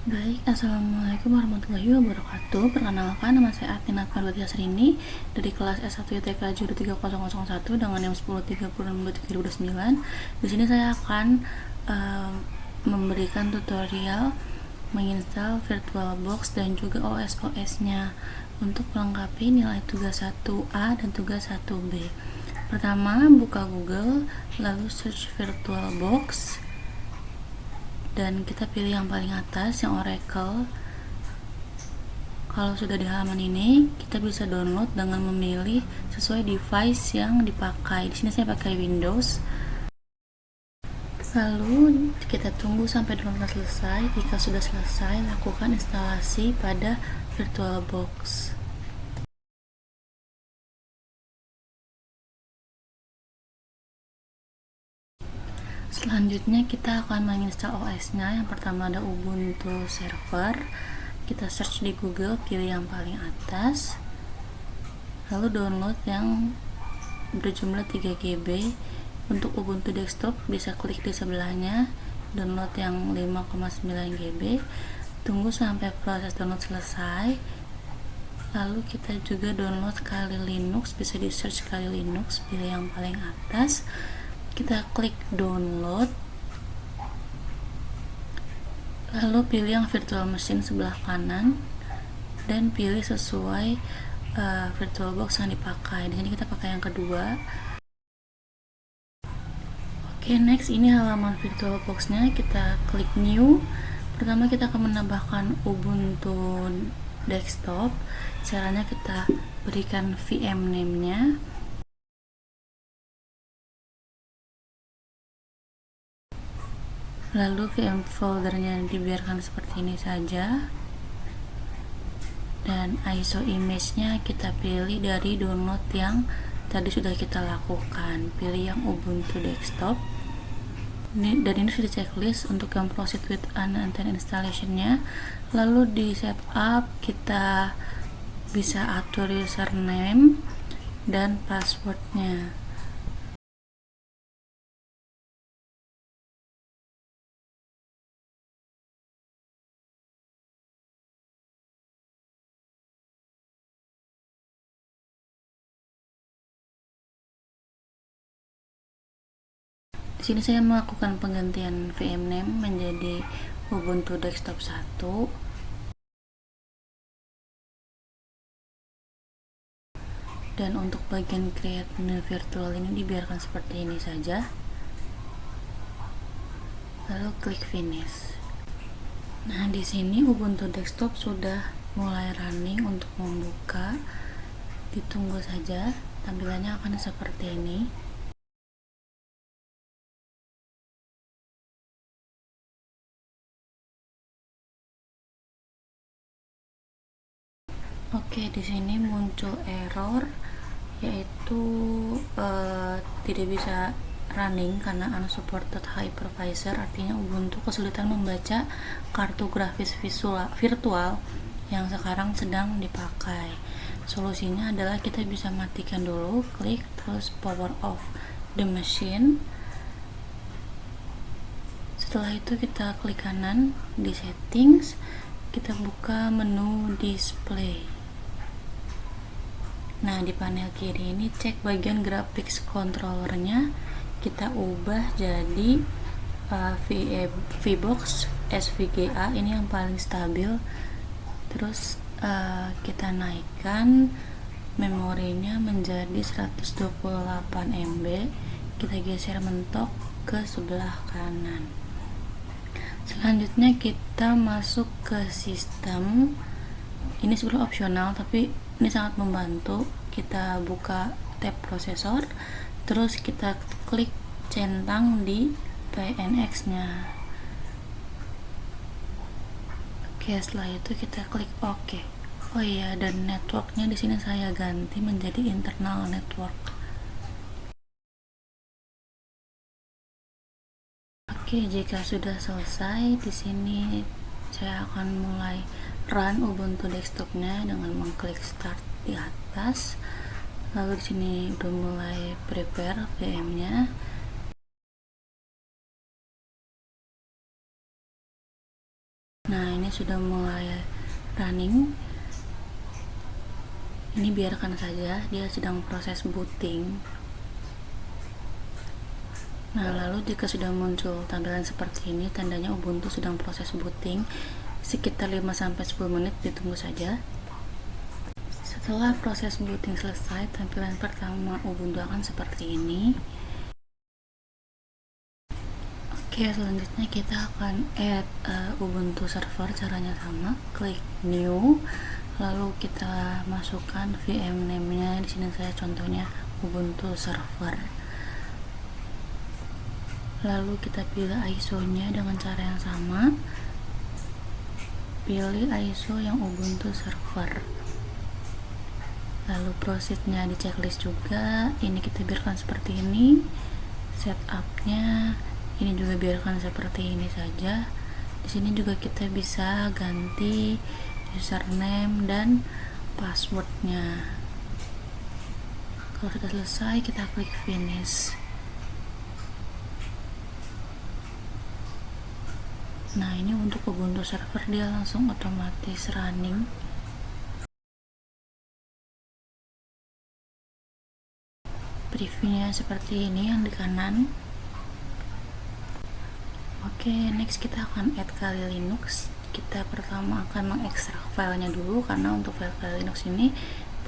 Baik, Assalamualaikum warahmatullahi wabarakatuh. Perkenalkan, nama saya Atina Parwati Asrini dari kelas S1 ITK Juru 3001 dengan NIM 1030 Di sini saya akan memberikan tutorial menginstal VirtualBox dan juga OS-nya untuk melengkapi nilai tugas 1A dan tugas 1B. Pertama, buka Google, lalu search VirtualBox, dan kita pilih yang paling atas, yang Oracle. Kalau sudah di halaman ini, kita bisa download dengan memilih sesuai device yang dipakai. Di sini saya pakai Windows. Lalu kita tunggu sampai download selesai. Jika sudah selesai, lakukan instalasi pada VirtualBox. Selanjutnya kita akan menginstal OS-nya. Yang pertama ada Ubuntu Server. Kita search di Google, pilih yang paling atas, lalu download yang berjumlah 3 GB. Untuk Ubuntu desktop bisa klik di sebelahnya, download yang 5,9 GB. Tunggu sampai proses download selesai. Lalu kita juga download Kali Linux, bisa di search Kali Linux, pilih yang paling atas, kita klik download, lalu pilih yang virtual machine sebelah kanan dan pilih sesuai VirtualBox yang dipakai. Di sini kita pakai yang kedua. Oke, next ini halaman VirtualBox-nya, kita klik new. Pertama kita akan menambahkan Ubuntu desktop. Caranya kita berikan VM name-nya. Lalu VM foldernya dibiarkan seperti ini saja. Dan ISO image-nya kita pilih dari download yang tadi sudah kita lakukan. Pilih yang Ubuntu desktop. Dan ini sudah checklist untuk yang proceed with unattended installation-nya. Lalu di setup kita bisa atur username dan passwordnya. Di sini saya melakukan penggantian VM name menjadi Ubuntu Desktop 1. Dan untuk bagian create new virtual ini dibiarkan seperti ini saja. Lalu klik finish. Nah, di sini Ubuntu Desktop sudah mulai running. Untuk membuka, ditunggu saja, tampilannya akan seperti ini. Oke, di sini muncul error, yaitu tidak bisa running karena unsupported hypervisor. Artinya Ubuntu kesulitan membaca kartu grafis virtual yang sekarang sedang dipakai. Solusinya adalah kita bisa matikan dulu, klik terus power off the machine. Setelah itu kita klik kanan di settings, kita buka menu display. Nah, di panel kiri ini cek bagian graphics controllernya, kita ubah jadi VBox SVGA, ini yang paling stabil. Terus kita naikkan memorinya menjadi 128 MB. Kita geser mentok ke sebelah kanan. Selanjutnya kita masuk ke sistem. Ini sebenarnya opsional, tapi ini sangat membantu. Kita buka tab prosesor, terus kita klik centang di PNX-nya. Oke, setelah itu kita klik OK. Oh iya, dan networknya di sini saya ganti menjadi internal network. Oke, jika sudah selesai, di sini saya akan mulai run Ubuntu desktopnya dengan mengklik start di atas. Lalu di sini udah mulai prepare VM-nya. Nah, ini sudah mulai running. Ini biarkan saja, dia sedang proses booting. Nah, lalu jika sudah muncul tampilan seperti ini, tandanya Ubuntu sedang proses booting. Sekitar 5-10 menit, ditunggu saja. Setelah proses booting selesai, tampilan pertama Ubuntu akan seperti ini. Oke, selanjutnya kita akan add Ubuntu server. Caranya sama, klik new, lalu kita masukkan VM name-nya. Di sini saya contohnya Ubuntu server. Lalu kita pilih ISO-nya dengan cara yang sama. Pilih ISO yang Ubuntu server. Lalu proceed-nya di checklist juga. Ini kita biarkan seperti ini. Setup-nya ini juga biarkan seperti ini saja. Di sini juga kita bisa ganti username dan passwordnya. Kalau sudah selesai, kita klik finish. Nah, ini untuk Ubuntu server, dia langsung otomatis running. Previewnya seperti ini yang di kanan. Oke, next kita akan add Kali Linux. Kita pertama akan mengekstrak filenya dulu, karena untuk file Kali Linux ini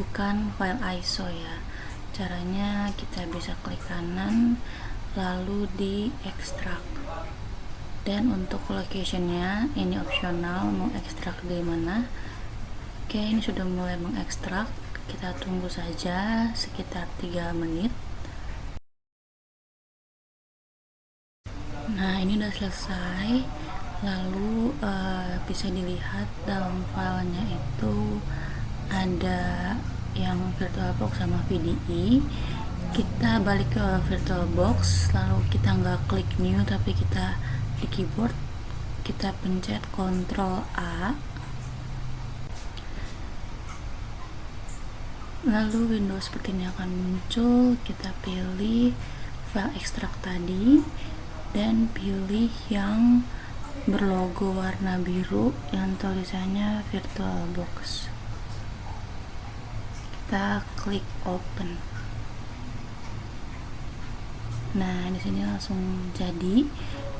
bukan file ISO ya. Caranya kita bisa klik kanan lalu di ekstrak. Dan untuk locationnya ini opsional, mau ekstrak di mana. Oke, ini sudah mulai mengekstrak. Kita tunggu saja sekitar 3 menit. Nah, ini udah selesai. Lalu bisa dilihat dalam filenya itu ada yang VirtualBox sama VDI. Kita balik ke VirtualBox, lalu kita nggak klik new tapi kita di keyboard kita pencet Ctrl A, lalu Windows seperti ini akan muncul. Kita pilih file ekstrak tadi dan pilih yang berlogo warna biru yang tulisannya VirtualBox. Kita klik open. Nah, di sini langsung jadi.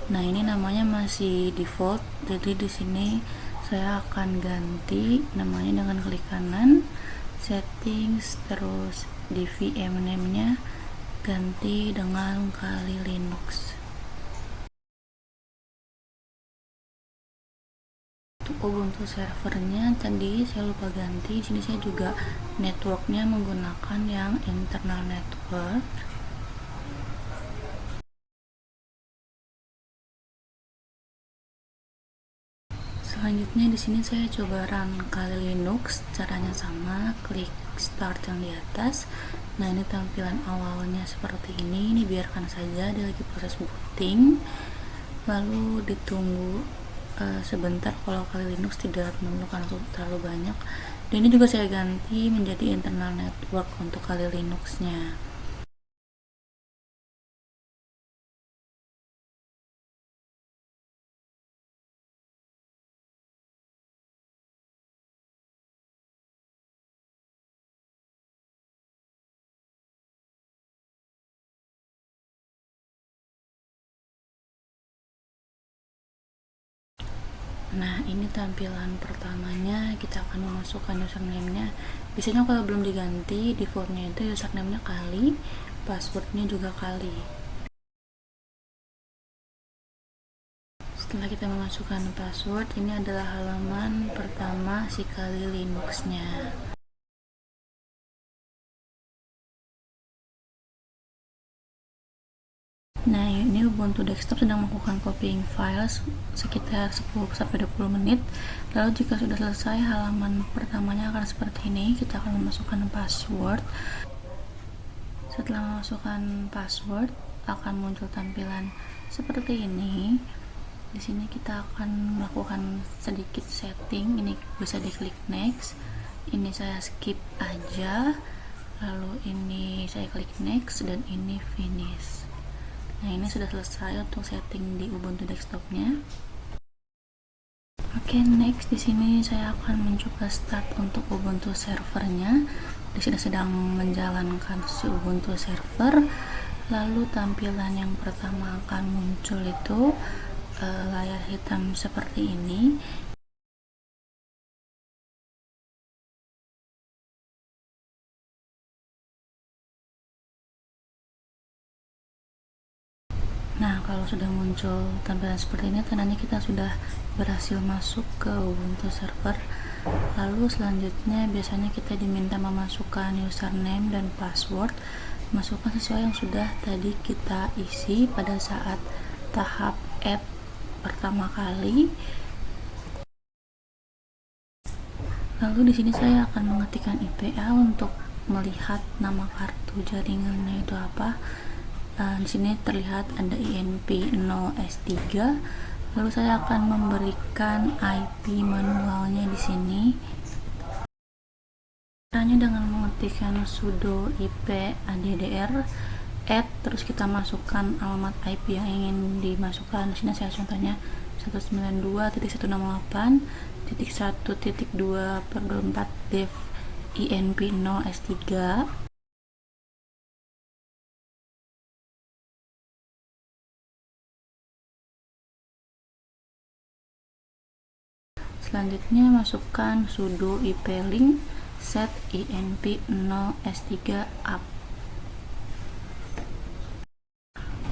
Nah, ini namanya masih default, jadi di sini saya akan ganti namanya dengan klik kanan, settings, terus di VM name-nya ganti dengan Kali Linux. Untuk Ubuntu servernya tadi saya lupa ganti. Di sini saya juga networknya menggunakan yang internal network. Selanjutnya di sini saya coba run Kali Linux. Caranya sama, klik start yang di atas. Nah, ini tampilan awalnya seperti ini. Ini biarkan saja, dia lagi proses booting. Lalu ditunggu sebentar kalau Kali Linux tidak memerlukan terlalu banyak. Dan ini juga saya ganti menjadi internal network untuk Kali Linux-nya. Nah, ini tampilan pertamanya. Kita akan memasukkan username-nya. Biasanya kalau belum diganti, defaultnya itu username-nya Kali, passwordnya juga Kali. Setelah kita memasukkan password, ini adalah halaman pertama si Kali Linux-nya. Nah, ini Ubuntu desktop sedang melakukan copying files sekitar 10-20 menit. Lalu jika sudah selesai, halaman pertamanya akan seperti ini. Kita akan memasukkan password. Setelah memasukkan password, akan muncul tampilan seperti ini. Di sini kita akan melakukan sedikit setting. Ini bisa diklik next. Ini saya skip aja. Lalu ini saya klik next dan ini finish. Nah, ini sudah selesai untuk setting di Ubuntu desktopnya. Oke, next di sini saya akan mencoba start untuk Ubuntu servernya. Di sini sedang menjalankan si Ubuntu server. Lalu tampilan yang pertama akan muncul itu layar hitam seperti ini. Nah, kalau sudah muncul tampilan seperti ini, tandanya kita sudah berhasil masuk ke Ubuntu server. Lalu selanjutnya biasanya kita diminta memasukkan username dan password. Masukkan sesuai yang sudah tadi kita isi pada saat tahap add pertama kali. Lalu di sini saya akan mengetikkan IPA untuk melihat nama kartu jaringannya itu apa. Di sini terlihat ada INP0S3. Lalu saya akan memberikan IP manualnya di sini. Caranya dengan mengetikkan sudo IP addr add, terus kita masukkan alamat IP yang ingin dimasukkan. Di sini saya contohnya 192.168.1.2/24 dev INP0S3. Selanjutnya masukkan sudo IP link set INP0S3 up.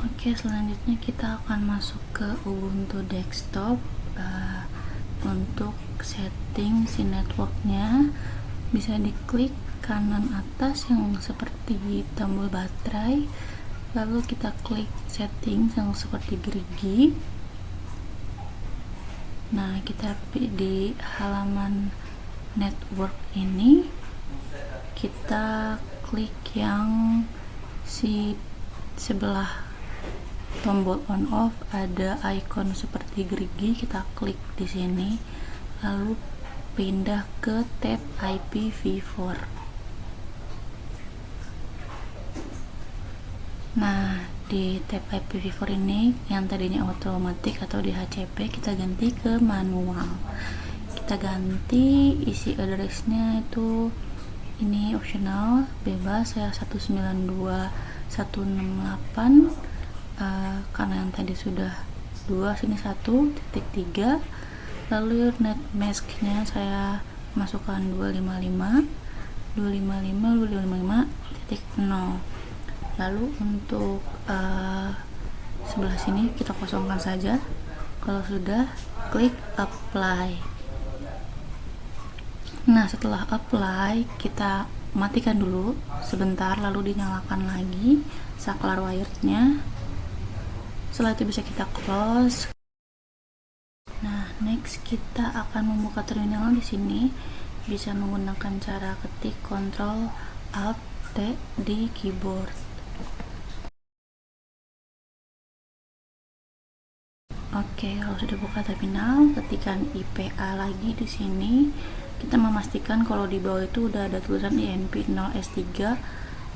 Oke, selanjutnya kita akan masuk ke Ubuntu desktop. Untuk setting si networknya bisa diklik kanan atas yang seperti tombol baterai, lalu kita klik setting yang seperti gerigi. Nah, kita di halaman network ini kita klik yang si sebelah tombol on off ada icon seperti gerigi, kita klik di sini lalu pindah ke tab IPv4. Nah, di tab IPv4 ini yang tadinya otomatis atau DHCP kita ganti ke manual. Kita ganti isi addressnya itu, ini optional, bebas, saya 192.168 karena yang tadi sudah 2, sini 1.3. Lalu net masknya saya masukkan 255.255.255.0. Lalu untuk sebelah sini kita kosongkan saja. Kalau sudah, klik apply. Nah, setelah apply kita matikan dulu sebentar, lalu dinyalakan lagi saklar wire-nya. Setelah itu bisa kita close. Nah, next kita akan membuka terminal. Di sini bisa menggunakan cara ketik Ctrl Alt T di keyboard. Oke, kalau sudah buka terminal, ketikkan IPA lagi di sini. Kita memastikan kalau di bawah itu udah ada tulisan INP0S3,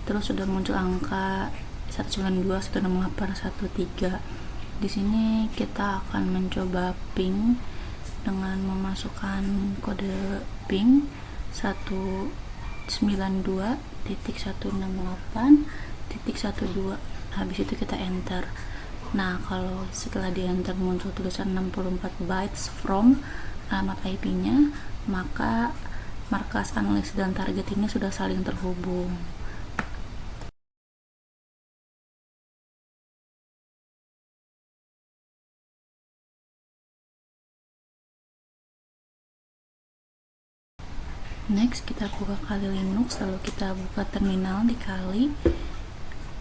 terus sudah muncul angka 192.168.1.3. Di sini kita akan mencoba ping dengan memasukkan kode ping 192.168.12. Habis itu kita enter. Nah, kalau setelah di enter muncul tulisan 64 bytes from alamat IP-nya, maka markas analis dan target ini sudah saling terhubung. Next, kita buka Kali Linux, lalu kita buka terminal di Kali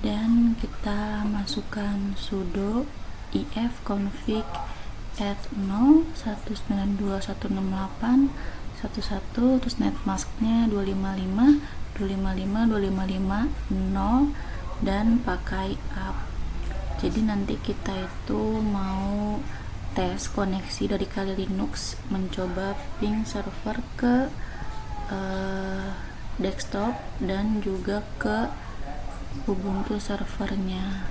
dan kita masukkan sudo ifconfig add 0 192.168.1.1, terus netmasknya 255.255.255.0 dan pakai up. Jadi nanti kita itu mau tes koneksi dari Kali Linux, mencoba ping server ke desktop dan juga ke Ubuntu servernya.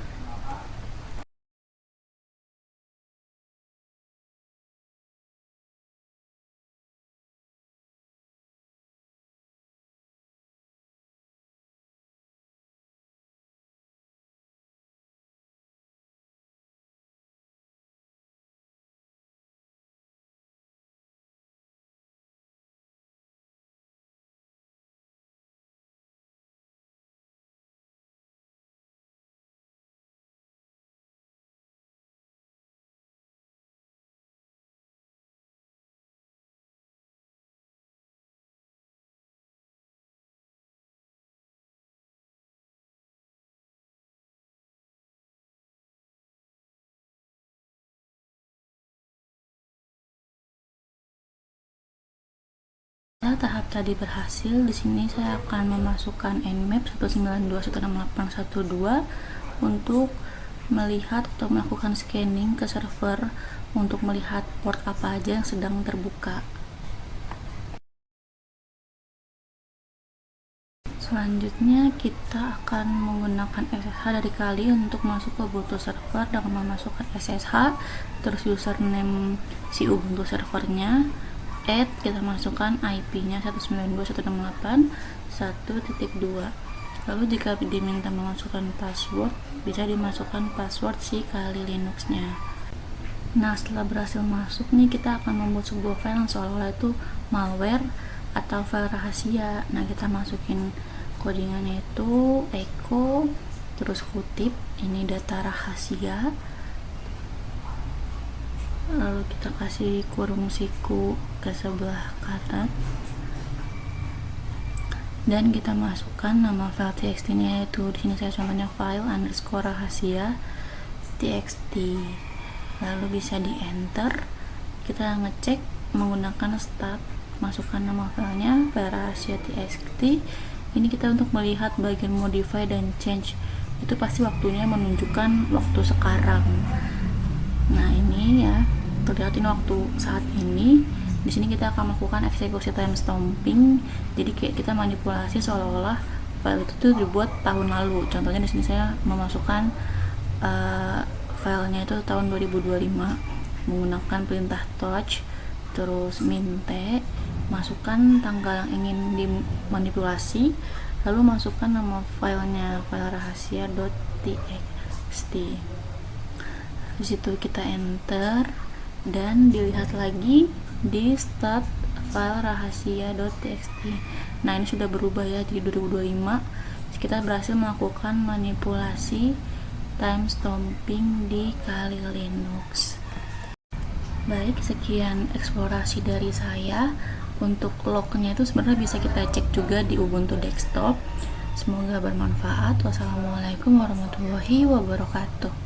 tahap tadi berhasil, di sini saya akan memasukkan nmap 192.168.1.2 untuk melihat atau melakukan scanning ke server untuk melihat port apa aja yang sedang terbuka. Selanjutnya kita akan menggunakan SSH dari Kali untuk masuk ke Ubuntu server dengan memasukkan SSH, terus username si Ubuntu servernya, add, kita masukkan IP-nya 192.168.1.2. Lalu jika diminta memasukkan password, bisa dimasukkan password si Kali Linux-nya. Nah, setelah berhasil masuk nih, kita akan membuat sebuah file yang seolah-olah itu malware atau file rahasia. Nah, kita masukin codingannya itu echo, terus kutip, ini data rahasia, lalu kita kasih kurung siku ke sebelah kanan, dan kita masukkan nama file txt nya, yaitu di sini saya contohnya file underscore rahasia txt. Lalu bisa di enter, kita ngecek menggunakan start, masukkan nama filenya file rahasia txt. Ini kita untuk melihat bagian modify dan change, itu pasti waktunya menunjukkan waktu sekarang. Nah, ini ya terlihat ini waktu saat ini. Di sini kita akan melakukan eksekusi timestamping, jadi kayak kita manipulasi seolah-olah file itu tuh dibuat tahun lalu. Contohnya di sini saya memasukkan filenya itu tahun 2025 menggunakan perintah touch, terus minte, masukkan tanggal yang ingin dimanipulasi, lalu masukkan nama filenya file rahasia.txt. Di situ kita enter dan dilihat lagi di start file rahasia.txt. Nah, ini sudah berubah ya, jadi 2025. Kita berhasil melakukan manipulasi timestamping di Kali Linux. Baik, sekian eksplorasi dari saya. Untuk lognya itu sebenarnya bisa kita cek juga di Ubuntu desktop. Semoga bermanfaat. Wassalamualaikum warahmatullahi wabarakatuh.